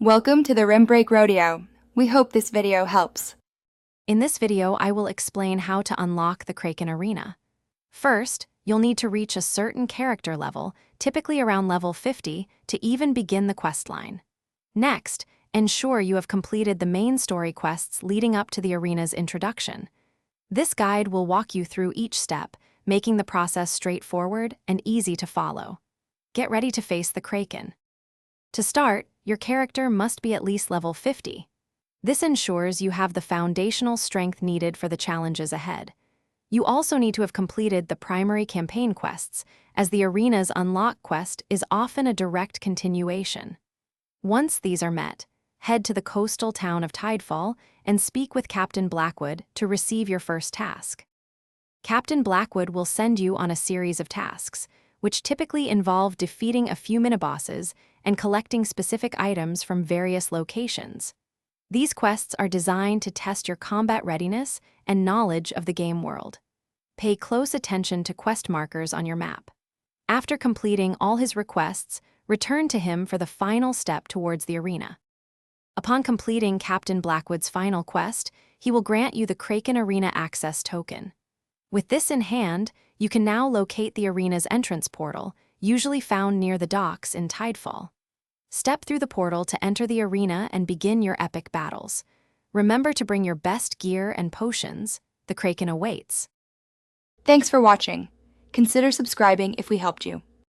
Welcome to the Rim Break Rodeo. We hope this video helps. In this video, I will explain how to unlock the Kraken Arena. First, you'll need to reach a certain character level, typically around level 50, to even begin the quest line. Next, ensure you have completed the main story quests leading up to the arena's introduction. This guide will walk you through each step, making the process straightforward and easy to follow. Get ready to face the Kraken. To start, your character must be at least level 50. This ensures you have the foundational strength needed for the challenges ahead. You also need to have completed the primary campaign quests, as the arena's unlock quest is often a direct continuation. Once these are met, head to the coastal town of Tidefall and speak with Captain Blackwood to receive your first task. Captain Blackwood will send you on a series of tasks, which typically involve defeating a few minibosses and collecting specific items from various locations. These quests are designed to test your combat readiness and knowledge of the game world. Pay close attention to quest markers on your map. After completing all his requests, return to him for the final step towards the arena. Upon completing Captain Blackwood's final quest, he will grant you the Kraken Arena Access Token. With this in hand, you can now locate the arena's entrance portal, usually found near the docks in Tidefall. Step through the portal to enter the arena and begin your epic battles. Remember to bring your best gear and potions. The Kraken awaits. Thanks for watching. Consider subscribing if we helped you.